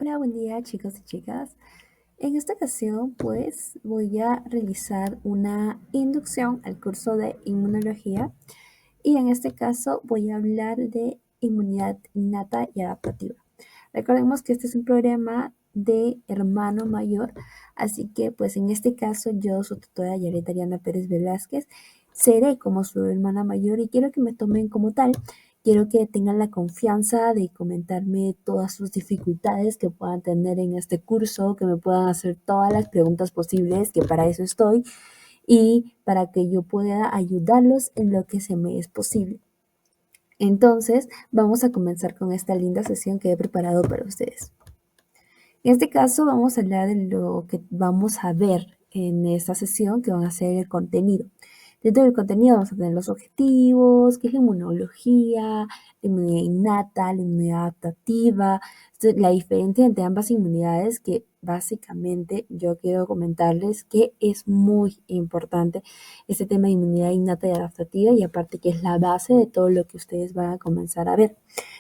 Hola, buen día chicos y chicas. En esta ocasión pues voy a realizar una inducción al curso de inmunología y en este caso voy a hablar de inmunidad innata y adaptativa. Recordemos que este es un programa de hermano mayor, así que pues en este caso yo, su tutora Yaret Ariana Pérez Velázquez, seré como su hermana mayor y quiero que me tomen como tal. Quiero que tengan la confianza de comentarme todas sus dificultades que puedan tener en este curso, que me puedan hacer todas las preguntas posibles, que para eso estoy, y para que yo pueda ayudarlos en lo que se me es posible. Entonces, vamos a comenzar con esta linda sesión que he preparado para ustedes. En este caso, vamos a hablar de lo que vamos a ver en esta sesión, que van a ser el contenido. Dentro del contenido vamos a tener los objetivos, qué es la inmunología, la inmunidad innata, la inmunidad adaptativa, la diferencia entre ambas inmunidades, que básicamente yo quiero comentarles que es muy importante este tema de inmunidad innata y adaptativa, y aparte que es la base de todo lo que ustedes van a comenzar a ver.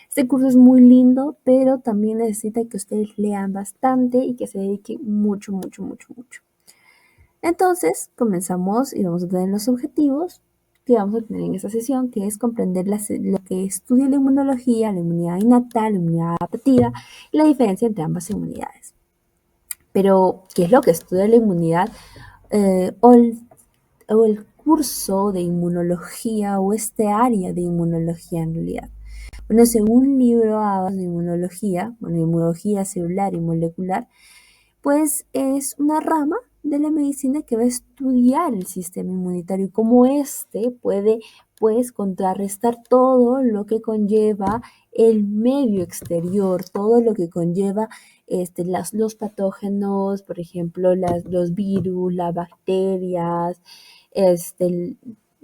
Este curso es muy lindo, pero también necesita que ustedes lean bastante y que se dediquen mucho, mucho, mucho, mucho. Entonces, comenzamos y vamos a tener los objetivos que vamos a tener en esta sesión, que es comprender lo que estudia la inmunología, la inmunidad innata, la inmunidad adaptativa y la diferencia entre ambas inmunidades. Pero, ¿qué es lo que estudia la inmunidad o el curso de inmunología o este área de inmunología en realidad? Bueno, según un libro de inmunología, inmunología celular y molecular, pues es una rama de la medicina que va a estudiar el sistema inmunitario y cómo éste puede, pues, contrarrestar todo lo que conlleva el medio exterior, todo lo que conlleva los patógenos, por ejemplo, los virus, las bacterias, este,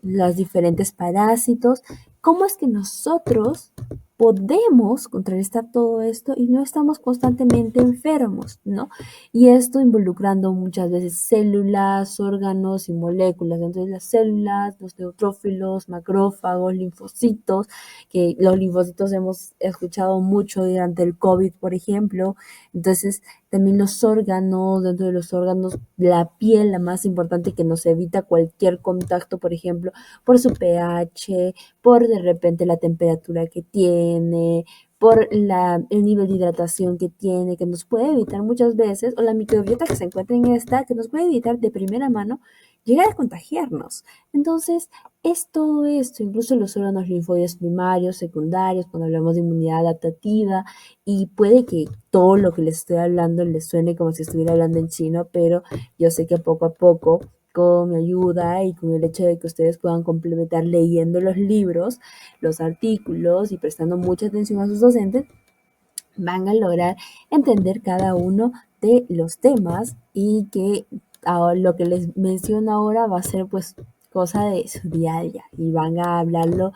los diferentes parásitos. ¿Cómo es que nosotros podemos contrarrestar todo esto y no estamos constantemente enfermos, ¿no? Y esto involucrando muchas veces células, órganos y moléculas. Entonces las células, los neutrófilos, macrófagos, linfocitos, que los linfocitos hemos escuchado mucho durante el COVID, por ejemplo. Entonces también los órganos, dentro de los órganos, la piel, la más importante, que nos evita cualquier contacto, por ejemplo, por su pH, por de repente la temperatura que tiene, por el nivel de hidratación que tiene, que nos puede evitar muchas veces, o la microbiota que se encuentra en esta, que nos puede evitar de primera mano llegar a contagiarnos. Entonces, es todo esto, incluso los órganos linfoides primarios, secundarios, cuando hablamos de inmunidad adaptativa, y puede que todo lo que les estoy hablando les suene como si estuviera hablando en chino, pero yo sé que poco a poco, con mi ayuda y con el hecho de que ustedes puedan complementar leyendo los libros, los artículos y prestando mucha atención a sus docentes, van a lograr entender cada uno de los temas, y que ahora, lo que les menciono ahora va a ser pues cosa de su día a día y van a hablarlo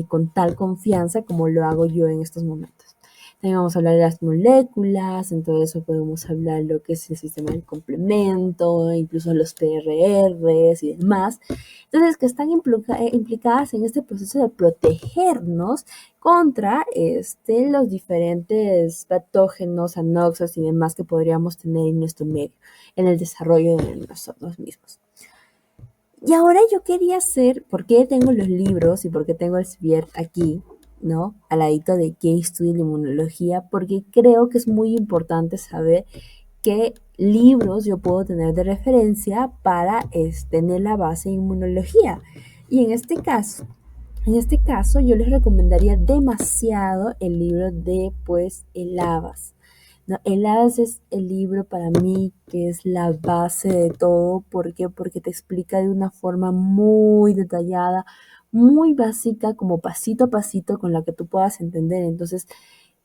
con tal confianza como lo hago yo en estos momentos. También vamos a hablar de las moléculas, en todo eso podemos hablar lo que es el sistema de complemento, incluso los PRRs y demás. Entonces, que están implicadas en este proceso de protegernos contra los diferentes patógenos, anoxas y demás que podríamos tener en nuestro medio, en el desarrollo de nosotros mismos. Y ahora yo quería hacer, ¿por qué tengo los libros y por qué tengo el CIVIER aquí, ¿no? Al ladito de qué estudia la inmunología? Porque creo que es muy importante saber qué libros yo puedo tener de referencia para tener la base de inmunología. Y en este caso, yo les recomendaría demasiado el libro de, pues, el Abas. ¿No? El Abas es el libro para mí que es la base de todo. ¿Por qué? Porque te explica de una forma muy detallada, muy básica, como pasito a pasito, con la que tú puedas entender. Entonces,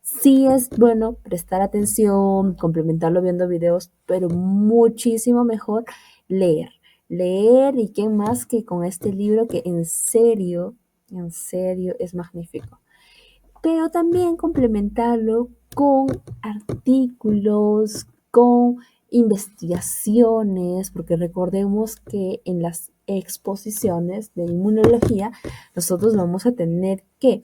sí es bueno prestar atención, complementarlo viendo videos, pero muchísimo mejor leer. Leer, y qué más que con este libro que en serio es magnífico. Pero también complementarlo con artículos, con investigaciones, porque recordemos que en las exposiciones de inmunología nosotros vamos a tener que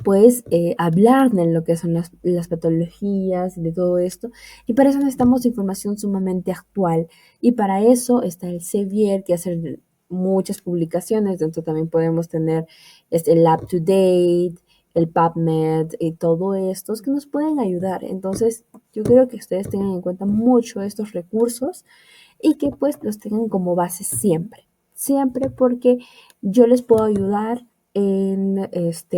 pues hablar de lo que son las patologías y de todo esto. Y para eso necesitamos información sumamente actual. Y para eso está el Sevier, que hace muchas publicaciones. Dentro también podemos tener el UpToDate, el PubMed y todo estos que nos pueden ayudar. Entonces, yo creo que ustedes tengan en cuenta mucho estos recursos y que pues los tengan como base siempre. Siempre porque yo les puedo ayudar en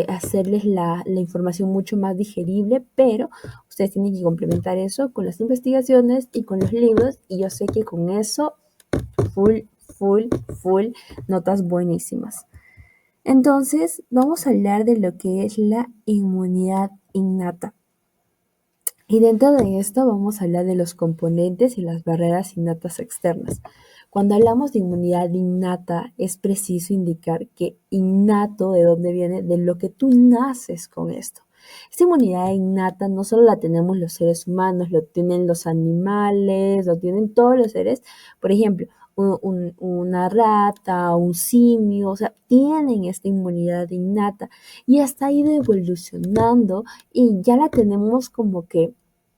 hacerles la información mucho más digerible, pero ustedes tienen que complementar eso con las investigaciones y con los libros, y yo sé que con eso, full, full, full, notas buenísimas. Entonces, vamos a hablar de lo que es la inmunidad innata. Y dentro de esto vamos a hablar de los componentes y las barreras innatas externas. Cuando hablamos de inmunidad innata, es preciso indicar que innato, ¿de dónde viene? De lo que tú naces con esto. Esta inmunidad innata no solo la tenemos los seres humanos, lo tienen los animales, lo tienen todos los seres. Por ejemplo, una rata, un simio, o sea, tienen esta inmunidad innata y hasta ha ido evolucionando y ya la tenemos como que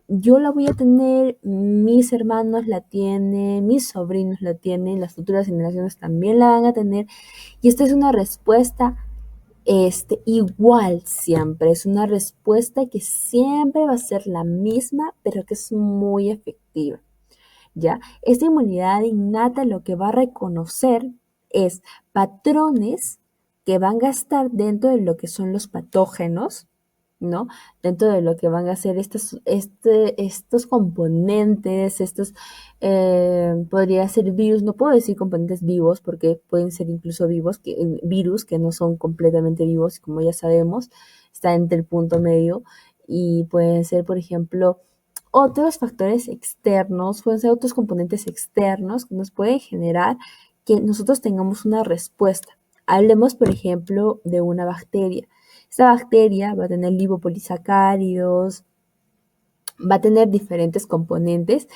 yo la voy a tener, mis hermanos la tienen, mis sobrinos la tienen, las futuras generaciones también la van a tener. Y esta es una respuesta igual siempre, es una respuesta que siempre va a ser la misma, pero que es muy efectiva. ¿Ya? Esta inmunidad innata lo que va a reconocer es patrones que van a estar dentro de lo que son los patógenos, ¿no? Dentro de lo que van a ser estos componentes, podría ser virus, no puedo decir componentes vivos porque pueden ser incluso virus que no son completamente vivos, como ya sabemos, está entre el punto medio y pueden ser, por ejemplo, otros factores externos, pueden ser otros componentes externos que nos pueden generar que nosotros tengamos una respuesta. Hablemos, por ejemplo, de una bacteria. Esta bacteria va a tener lipopolisacáridos, va a tener diferentes componentes,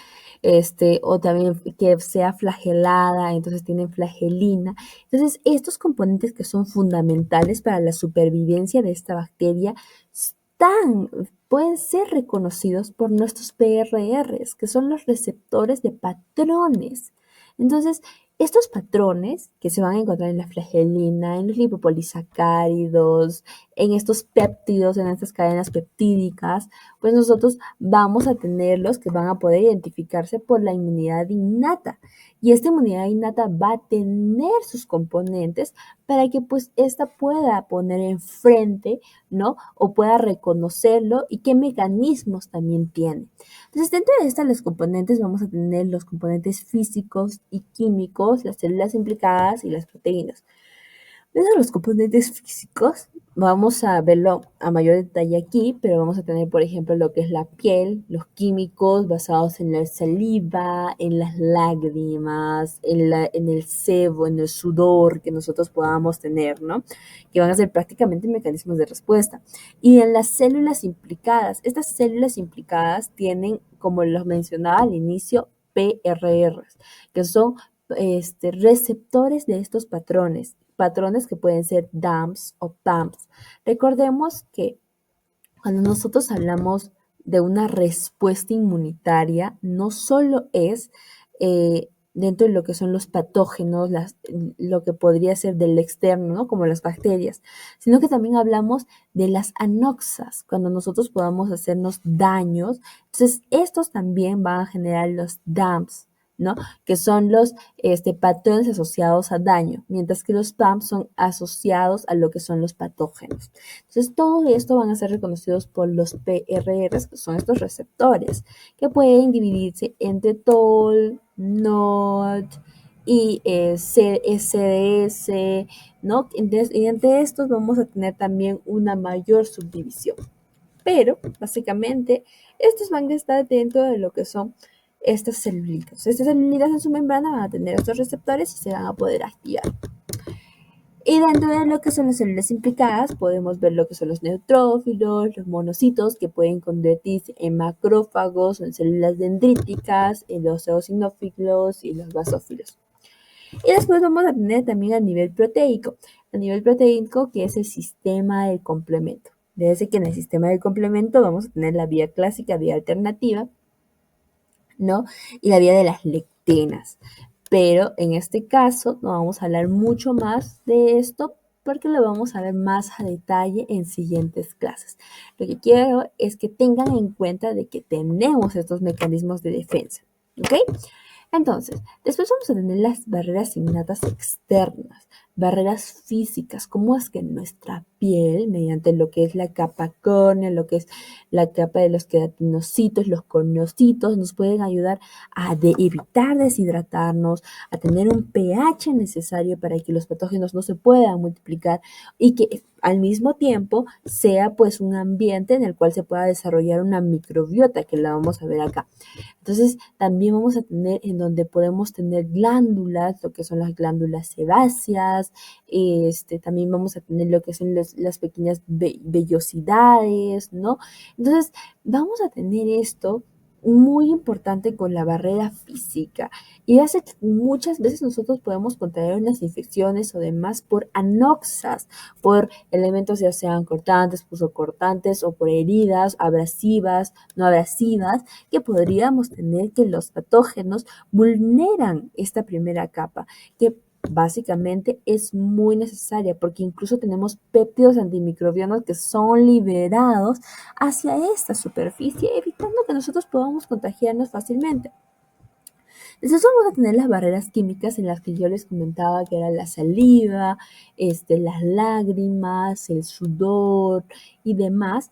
o también que sea flagelada, entonces tienen flagelina. Entonces, estos componentes que son fundamentales para la supervivencia de esta bacteria pueden ser reconocidos por nuestros PRRs, que son los receptores de patrones. Entonces, estos patrones que se van a encontrar en la flagelina, en los lipopolisacáridos, en estos péptidos, en estas cadenas peptídicas, pues nosotros vamos a tenerlos que van a poder identificarse por la inmunidad innata. Y esta inmunidad innata va a tener sus componentes para que pues ésta pueda poner enfrente, ¿no? O pueda reconocerlo y qué mecanismos también tiene. Entonces, dentro de estas los componentes vamos a tener los componentes físicos y químicos, las células implicadas y las proteínas. Dentro de los componentes físicos, vamos a verlo a mayor detalle aquí, pero vamos a tener, por ejemplo, lo que es la piel, los químicos basados en la saliva, en las lágrimas, en el sebo, en el sudor que nosotros podamos tener, ¿no? Que van a ser prácticamente mecanismos de respuesta. Y en las células implicadas, estas células implicadas tienen, como los mencionaba al inicio, PRRs, que son receptores de estos patrones que pueden ser DAMPs o PAMPs. Recordemos que cuando nosotros hablamos de una respuesta inmunitaria, no solo es dentro de lo que son los patógenos, lo que podría ser del externo, ¿no? Como las bacterias, sino que también hablamos de las anoxas, cuando nosotros podamos hacernos daños. Entonces, estos también van a generar los DAMPs, ¿no? Que son los patrones asociados a daño, mientras que los PAMs son asociados a lo que son los patógenos. Entonces, todo esto van a ser reconocidos por los PRRs, que son estos receptores, que pueden dividirse entre TOL, NOD y SDS, ¿no? Entonces, y entre estos vamos a tener también una mayor subdivisión. Pero, básicamente, estos van a estar dentro de lo que son estas celulitas. Estas celulitas en su membrana van a tener estos receptores y se van a poder activar. Y dentro de lo que son las células implicadas, podemos ver lo que son los neutrófilos, los monocitos, que pueden convertirse en macrófagos, en células dendríticas, en los eosinófilos y los basófilos. Y después vamos a tener también a nivel proteico. A nivel proteico, que es el sistema del complemento. Desde que en el sistema de complemento vamos a tener la vía clásica, vía alternativa, ¿no? Y la vía de las lectinas. Pero en este caso no vamos a hablar mucho más de esto porque lo vamos a ver más a detalle en siguientes clases. Lo que quiero es que tengan en cuenta de que tenemos estos mecanismos de defensa, ¿ok? Entonces, después vamos a tener las barreras innatas externas, barreras físicas, como es que nuestra piel, mediante lo que es la capa córnea, lo que es la capa de los queratinocitos, los corneocitos, nos pueden ayudar a evitar deshidratarnos, a tener un pH necesario para que los patógenos no se puedan multiplicar y que al mismo tiempo sea pues un ambiente en el cual se pueda desarrollar una microbiota, que la vamos a ver acá. Entonces, también vamos a tener en donde podemos tener glándulas, lo que son las glándulas sebáceas, también vamos a tener lo que son las pequeñas vellosidades, ¿no? Entonces, vamos a tener esto muy importante con la barrera física y hace que muchas veces nosotros podemos contraer unas infecciones o demás por anoxas, por elementos ya sean cortantes, punzocortantes o por heridas abrasivas, no abrasivas, que podríamos tener que los patógenos vulneran esta primera capa, que básicamente es muy necesaria porque incluso tenemos péptidos antimicrobianos que son liberados hacia esta superficie, evitando que nosotros podamos contagiarnos fácilmente. Después vamos a tener las barreras químicas en las que yo les comentaba que era la saliva, las lágrimas, el sudor y demás,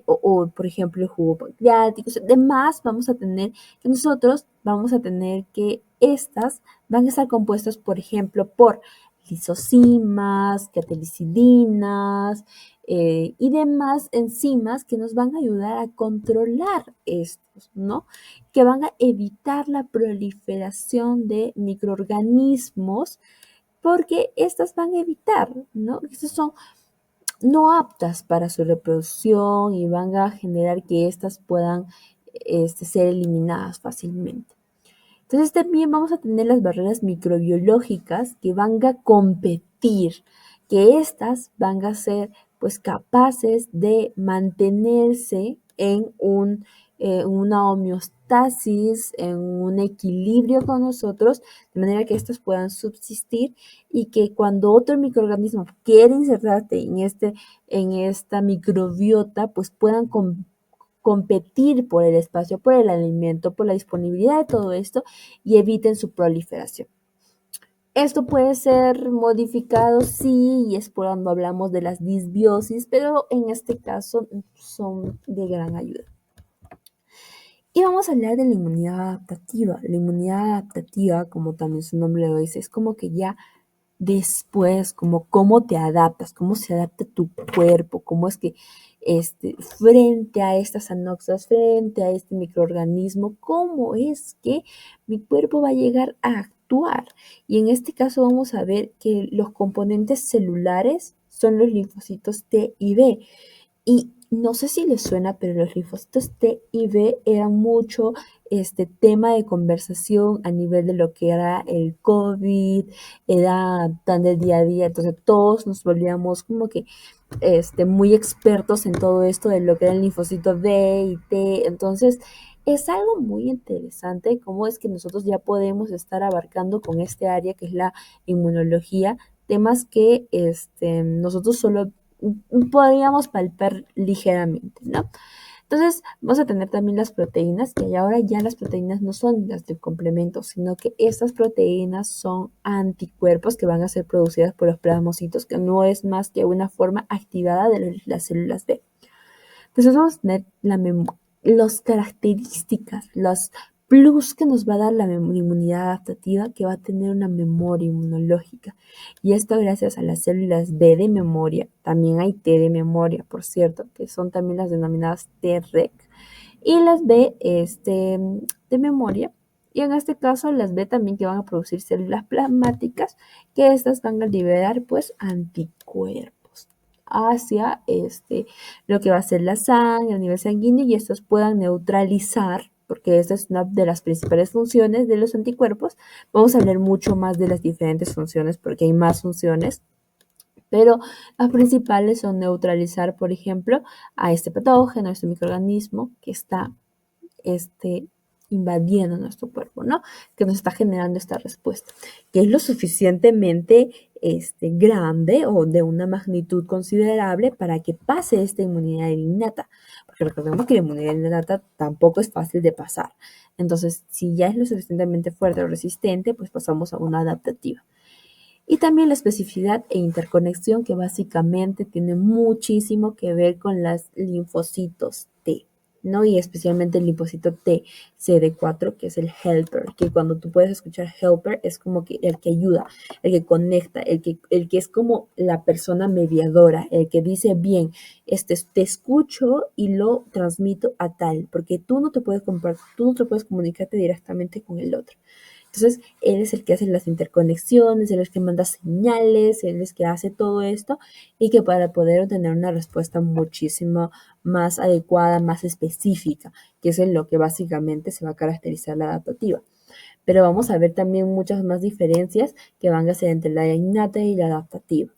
o por ejemplo el jugo pancreático, demás vamos a tener que nosotros vamos a tener que estas van a estar compuestas, por ejemplo, por lisocimas, catecolicidinas, y demás enzimas que nos van a ayudar a controlar estos, ¿no? Que van a evitar la proliferación de microorganismos porque estas van a evitar, ¿no? Estas son no aptas para su reproducción y van a generar que estas puedan ser eliminadas fácilmente. Entonces también vamos a tener las barreras microbiológicas que van a competir, que estas van a ser pues capaces de mantenerse en una homeostasis, en un equilibrio con nosotros, de manera que estas puedan subsistir y que cuando otro microorganismo quiere insertarse en esta microbiota, pues puedan competir por el espacio, por el alimento, por la disponibilidad de todo esto y eviten su proliferación. Esto puede ser modificado, sí, y es por cuando hablamos de las disbiosis, pero en este caso son de gran ayuda. Y vamos a hablar de la inmunidad adaptativa. La inmunidad adaptativa, como también su nombre lo dice, es como que ya después, como cómo te adaptas, cómo se adapta tu cuerpo, cómo es que frente a estas anoxas, frente a este microorganismo, cómo es que mi cuerpo va a llegar a actuar. Y en este caso vamos a ver que los componentes celulares son los linfocitos T y B. Y no sé si les suena, pero los linfocitos T y B eran mucho tema de conversación a nivel de lo que era el COVID, era tan del día a día, entonces todos nos volvíamos como que muy expertos en todo esto de lo que era el linfocito B y T, entonces es algo muy interesante cómo es que nosotros ya podemos estar abarcando con este área que es la inmunología, temas que nosotros solo podríamos palpar ligeramente, ¿no? Entonces, vamos a tener también las proteínas, que ahora ya las proteínas no son las del complemento, sino que estas proteínas son anticuerpos que van a ser producidas por los plasmocitos, que no es más que una forma activada de las células B. Entonces, vamos a tener las características, los plus que nos va a dar la inmunidad adaptativa, que va a tener una memoria inmunológica. Y esto gracias a las células B de memoria. También hay T de memoria, por cierto, que son también las denominadas Treg. Y las B de memoria. Y en este caso las B también que van a producir células plasmáticas, que estas van a liberar pues anticuerpos hacia lo que va a ser la sangre a nivel sanguíneo y estos puedan neutralizar, porque esta es una de las principales funciones de los anticuerpos. Vamos a hablar mucho más de las diferentes funciones porque hay más funciones, Pero las principales son neutralizar, por ejemplo, a este patógeno, a este microorganismo que está invadiendo nuestro cuerpo, ¿no? Que nos está generando esta respuesta, que es lo suficientemente grande o de una magnitud considerable para que pase esta inmunidad innata. Porque recordemos que la inmunidad innata tampoco es fácil de pasar. Entonces, si ya es lo suficientemente fuerte o resistente, pues pasamos a una adaptativa. Y también la especificidad e interconexión, que básicamente tiene muchísimo que ver con los linfocitos T, ¿no? Y especialmente el linfocito T, CD4, que es el helper, que cuando tú puedes escuchar helper es como que el que ayuda, el que conecta, el que es como la persona mediadora, el que dice, bien, te escucho y lo transmito a tal, porque tú no te puedes comunicarte directamente con el otro. Entonces, él es el que hace las interconexiones, él es el que manda señales, él es el que hace todo esto y que para poder obtener una respuesta muchísimo más adecuada, más específica, que es en lo que básicamente se va a caracterizar la adaptativa. Pero vamos a ver también muchas más diferencias que van a ser entre la innata y la adaptativa.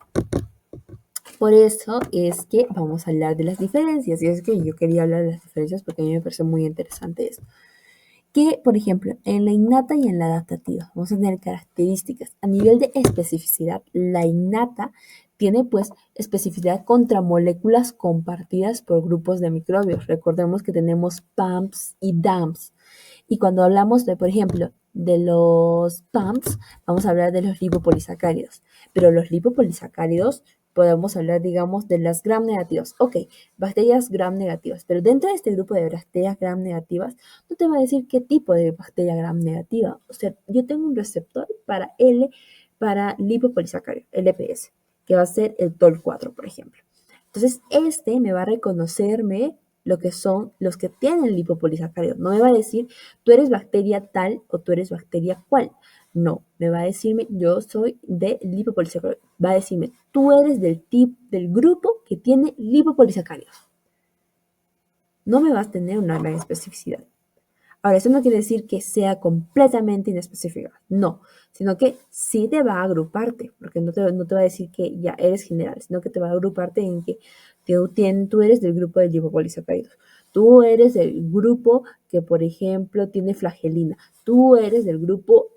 Por eso es que vamos a hablar de las diferencias, y es que yo quería hablar de las diferencias porque a mí me parece muy interesante esto. Que, por ejemplo, en la innata y en la adaptativa vamos a tener características. A nivel de especificidad, la innata tiene pues especificidad contra moléculas compartidas por grupos de microbios. Recordemos que tenemos PAMPs y DAMPs. Y cuando hablamos de, por ejemplo, de los PAMPs, vamos a hablar de los lipopolisacáridos. Pero los lipopolisacáridos podemos hablar, digamos, de las gram negativas. Ok, bacterias gram negativas. Pero dentro de este grupo de bacterias gram negativas, no te va a decir qué tipo de bacteria gram negativa. O sea, yo tengo un receptor para lipopolisacárido, LPS, que va a ser el TOL4, por ejemplo. Entonces, me va a reconocerme lo que son los que tienen lipopolisacárido. No me va a decir, tú eres bacteria tal o tú eres bacteria cual. No, me va a decirme, yo soy de lipopolisacárido. Va a decirme, tú eres del grupo que tiene lipopolisacáridos. No me vas a tener una gran especificidad. Ahora, eso no quiere decir que sea completamente inespecífica, no, sino que sí te va a agruparte, porque no te va a decir que ya eres general, sino que te va a agruparte en que tú eres del grupo de lipopolisacáridos, tú eres del grupo que, por ejemplo, tiene flagelina, tú eres del grupo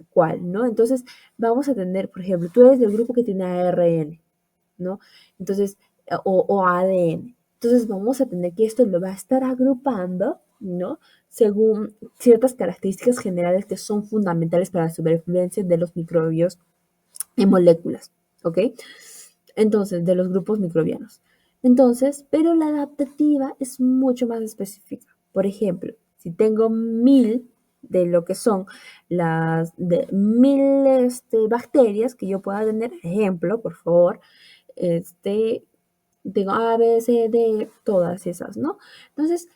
cual, ¿no? Entonces, vamos a tener, por ejemplo, tú eres del grupo que tiene ARN, ¿no? Entonces, o ADN. Entonces, vamos a tener que esto lo va a estar agrupando, ¿no? Según ciertas características generales que son fundamentales para la supervivencia de los microbios en moléculas, ¿ok? Entonces, de los grupos microbianos. Entonces, pero la adaptativa es mucho más específica. Por ejemplo, si tengo 1000 de lo que son las de 1000 bacterias que yo pueda tener, ejemplo, por favor, tengo A, B, C, D, todas esas, ¿no? Entonces,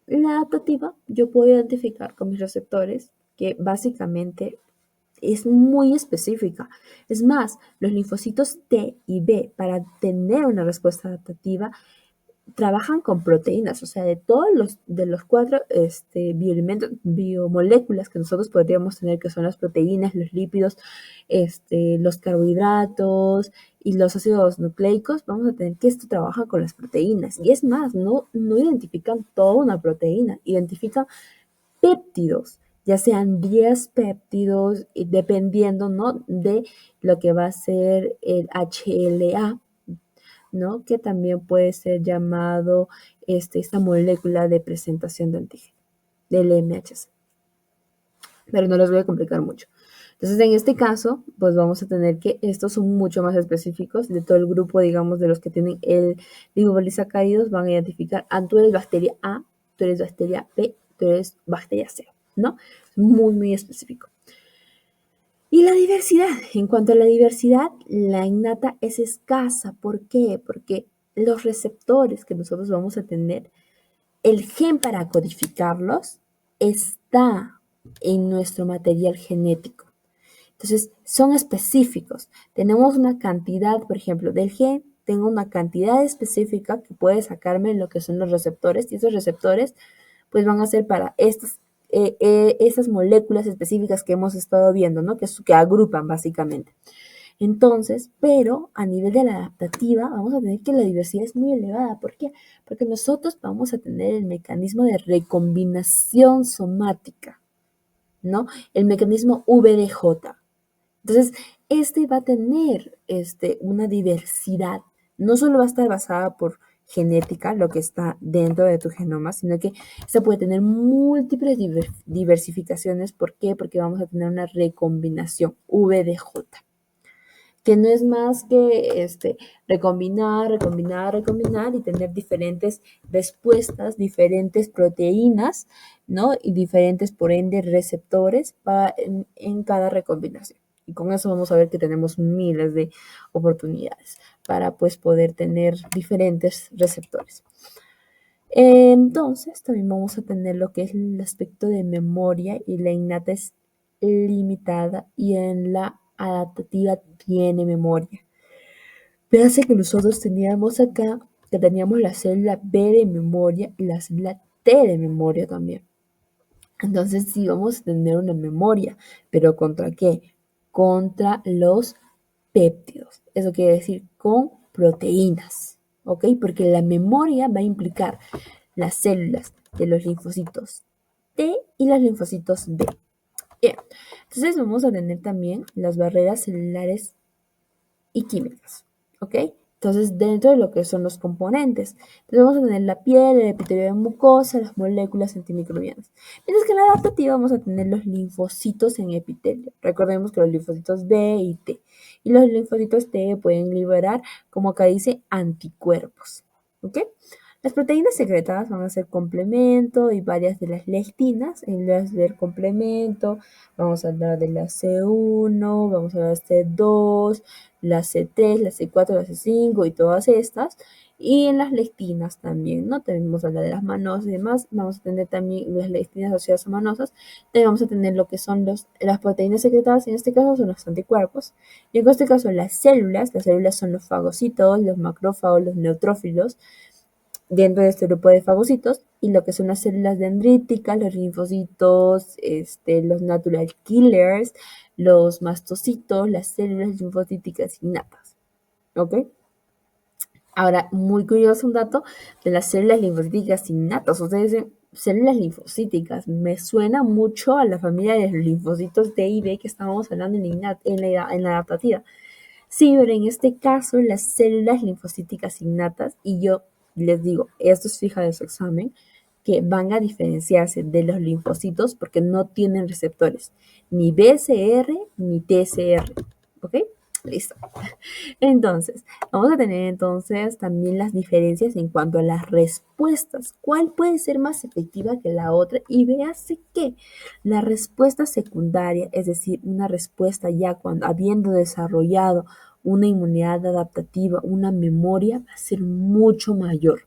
la adaptativa yo puedo identificar con mis receptores que básicamente es muy específica. Es más, los linfocitos T y B para tener una respuesta adaptativa trabajan con proteínas, o sea, de los cuatro biomoléculas que nosotros podríamos tener, que son las proteínas, los lípidos, los carbohidratos y los ácidos nucleicos, vamos a tener que esto trabaja con las proteínas. Y es más, no identifican toda una proteína, identifican péptidos, ya sean 10 péptidos, dependiendo, ¿no?, de lo que va a ser el HLA, ¿no?, que también puede ser llamado esta molécula de presentación de antígeno, del MHC. Pero no les voy a complicar mucho. Entonces, en este caso, pues vamos a tener que estos son mucho más específicos de todo el grupo, digamos, de los que tienen el lipopolisacáridos, van a identificar, tú eres bacteria A, tú eres bacteria B, tú eres bacteria C, ¿no? Muy, muy específico. Y la diversidad. En cuanto a la diversidad, la innata es escasa. ¿Por qué? Porque los receptores que nosotros vamos a tener, el gen para codificarlos está en nuestro material genético. Entonces, son específicos. Tenemos una cantidad, por ejemplo, del gen, tengo una cantidad específica que puede sacarme lo que son los receptores, y esos receptores pues van a ser para esas moléculas específicas que hemos estado viendo, ¿no? Que agrupan básicamente. Entonces, pero a nivel de la adaptativa, vamos a tener que la diversidad es muy elevada. ¿Por qué? Porque nosotros vamos a tener el mecanismo de recombinación somática, ¿no? El mecanismo VDJ. Entonces, este va a tener una diversidad. No solo va a estar basada por genética, lo que está dentro de tu genoma, sino que esta puede tener múltiples diversificaciones. ¿Por qué? Porque vamos a tener una recombinación VDJ, que no es más que recombinar y tener diferentes respuestas, diferentes proteínas, ¿no? Y diferentes, por ende, receptores en cada recombinación. Y con eso vamos a ver que tenemos miles de oportunidades para pues poder tener diferentes receptores. Entonces, también vamos a tener lo que es el aspecto de memoria, y la innata es limitada y en la adaptativa tiene memoria. Fíjense que nosotros teníamos acá que teníamos la célula B de memoria y la célula T de memoria también. Entonces sí vamos a tener una memoria, pero ¿contra qué? Contra los péptidos. Eso quiere decir con proteínas, ¿ok? Porque la memoria va a implicar las células de los linfocitos T y los linfocitos B. Bien, entonces vamos a tener también las barreras celulares y químicas, ¿ok? Entonces, dentro de lo que son los componentes, entonces vamos a tener la piel, el epitelio de mucosa, las moléculas antimicrobianas. Mientras que en la adaptativa vamos a tener los linfocitos en epitelio. Recordemos que los linfocitos B y T. Y los linfocitos T pueden liberar, como acá dice, anticuerpos, ¿ok? Las proteínas secretadas van a ser complemento y varias de las lectinas. En las del complemento vamos a hablar de la C1, vamos a hablar de C2, la C3, la C4, la C5 y todas estas. Y en las lectinas también, ¿no? También vamos a hablar de las manosas y demás. Vamos a tener también las lectinas asociadas a manosas. También vamos a tener lo que son las proteínas secretadas, en este caso son los anticuerpos. Y en este caso las células son los fagocitos, los macrófagos, los neutrófilos, dentro de este grupo de fagocitos, y lo que son las células dendríticas, los linfocitos, los natural killers, los mastocitos, las células linfocíticas innatas. ¿Ok? Ahora, muy curioso un dato de las células linfocíticas innatas. Ustedes dicen, células linfocíticas, me suena mucho a la familia de los linfocitos T y B que estábamos hablando en la adaptativa. Sí, pero en este caso las células linfocíticas innatas, y yo les digo, esto es fija de su examen, que van a diferenciarse de los linfocitos porque no tienen receptores, ni BCR ni TCR, ¿ok? Listo. Entonces, vamos a tener entonces también las diferencias en cuanto a las respuestas. ¿Cuál puede ser más efectiva que la otra? Y véase que la respuesta secundaria, es decir, una respuesta ya cuando habiendo desarrollado una inmunidad adaptativa, una memoria, va a ser mucho mayor.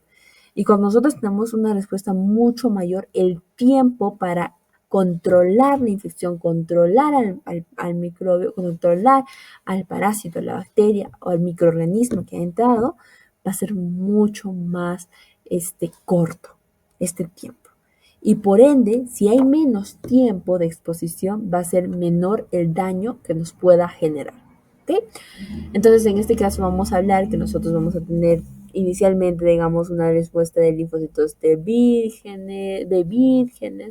Y cuando nosotros tenemos una respuesta mucho mayor, el tiempo para controlar la infección, controlar al microbio, controlar al parásito, la bacteria o al microorganismo que ha entrado, va a ser mucho más corto este tiempo. Y por ende, si hay menos tiempo de exposición, va a ser menor el daño que nos pueda generar. ¿Okay? Entonces, en este caso vamos a hablar que nosotros vamos a tener inicialmente, digamos, una respuesta de linfocitos de vírgenes,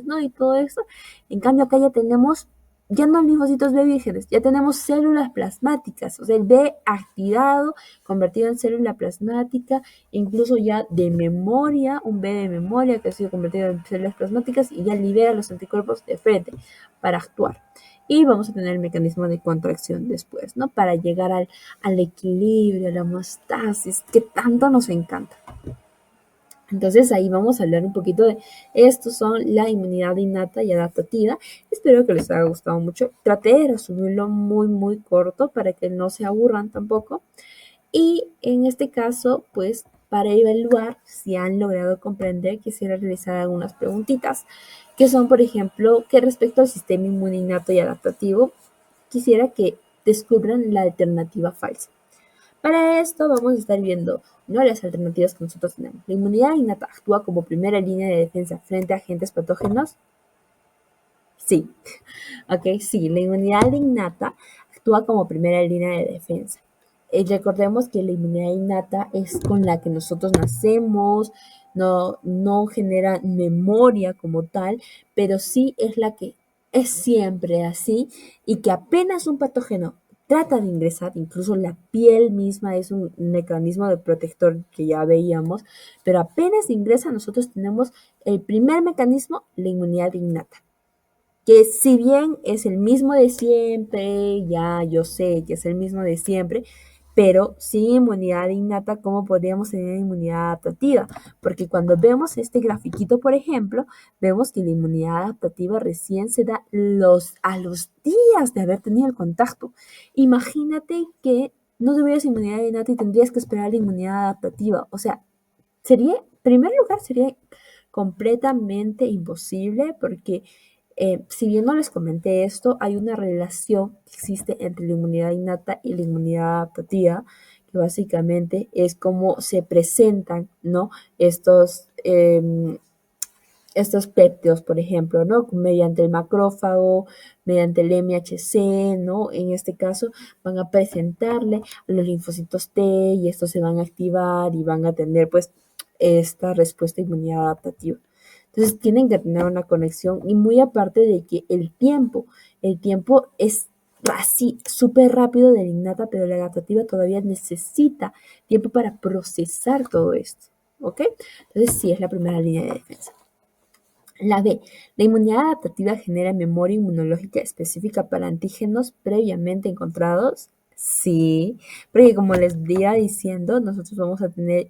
¿no? Y todo eso. En cambio, acá ya tenemos, ya no linfocitos B vírgenes, ya tenemos células plasmáticas, o sea, el B activado, convertido en célula plasmática, incluso ya de memoria, un B de memoria que ha sido convertido en células plasmáticas y ya libera los anticuerpos de frente para actuar. Y vamos a tener el mecanismo de contracción después, ¿no? Para llegar al equilibrio, a la homeostasis, que tanto nos encanta. Entonces ahí vamos a hablar un poquito de estos son la inmunidad innata y adaptativa. Espero que les haya gustado mucho. Traté de resumirlo muy, muy corto para que no se aburran tampoco. Y en este caso, pues para evaluar si han logrado comprender, quisiera realizar algunas preguntitas, que son, por ejemplo, que respecto al sistema inmune innato y adaptativo, quisiera que descubran la alternativa falsa. Para esto vamos a estar viendo, ¿no?, las alternativas que nosotros tenemos. La inmunidad innata actúa como primera línea de defensa frente a agentes patógenos. Sí, ok, sí, la inmunidad innata actúa como primera línea de defensa. Recordemos que la inmunidad innata es con la que nosotros nacemos, no genera memoria como tal, pero sí es la que es siempre así y que apenas un patógeno trata de ingresar, incluso la piel misma es un mecanismo de protector que ya veíamos, pero apenas ingresa nosotros tenemos el primer mecanismo, la inmunidad innata, que si bien es el mismo de siempre, ya yo sé que es el mismo de siempre, pero sin inmunidad innata, ¿cómo podríamos tener inmunidad adaptativa? Porque cuando vemos este grafiquito, por ejemplo, vemos que la inmunidad adaptativa recién se da a los días de haber tenido el contacto. Imagínate que no tuvieras inmunidad innata y tendrías que esperar la inmunidad adaptativa. O sea, en primer lugar, sería completamente imposible porque si bien no les comenté esto, hay una relación que existe entre la inmunidad innata y la inmunidad adaptativa, que básicamente es cómo se presentan, ¿no? Estos péptidos, por ejemplo, ¿no? Mediante el macrófago, mediante el MHC, ¿no? En este caso van a presentarle a los linfocitos T y estos se van a activar y van a tener pues esta respuesta de inmunidad adaptativa. Entonces tienen que tener una conexión y muy aparte de que el tiempo es así súper rápido de la innata, pero la adaptativa todavía necesita tiempo para procesar todo esto, ¿ok? Entonces sí es la primera línea de defensa. La B. La inmunidad adaptativa genera memoria inmunológica específica para antígenos previamente encontrados. Sí, porque como les iba diciendo, nosotros vamos a tener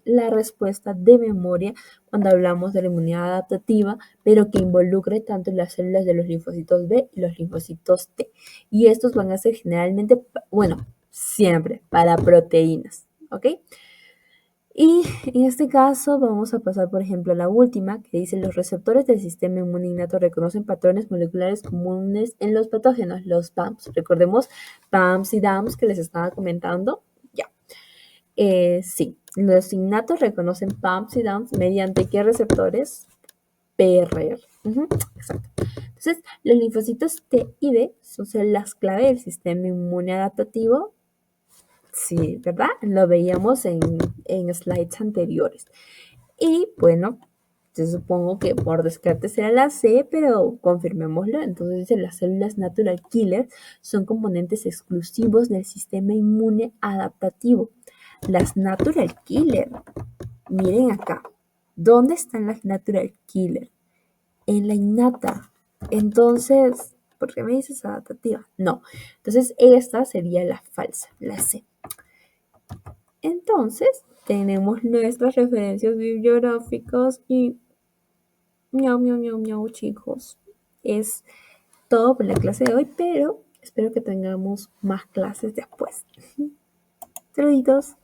la respuesta de memoria cuando hablamos de la inmunidad adaptativa, pero que involucre tanto las células de los linfocitos B y los linfocitos T. Y estos van a ser generalmente, bueno, siempre para proteínas, ¿ok? Y en este caso vamos a pasar, por ejemplo, a la última, que dice los receptores del sistema inmune innato reconocen patrones moleculares comunes en los patógenos, los PAMs. Recordemos PAMs y DAMs que les estaba comentando. Ya. Sí, los innatos reconocen PAMs y DAMs mediante qué receptores? PRR. Exacto. Entonces, los linfocitos T y B son células clave del sistema inmune adaptativo. Sí, ¿verdad? Lo veíamos en slides anteriores. Y bueno, yo supongo que por descarte será la C, pero confirmémoslo. Entonces dice, las células natural killer son componentes exclusivos del sistema inmune adaptativo. Las natural killer, miren acá. ¿Dónde están las natural killer? En la innata. Entonces, ¿por qué me dices adaptativa? No. Entonces, esta sería la falsa, la C. Entonces, tenemos nuestras referencias bibliográficas y miau, miau, miau, miau, chicos. Es todo por la clase de hoy, pero espero que tengamos más clases después. Saluditos.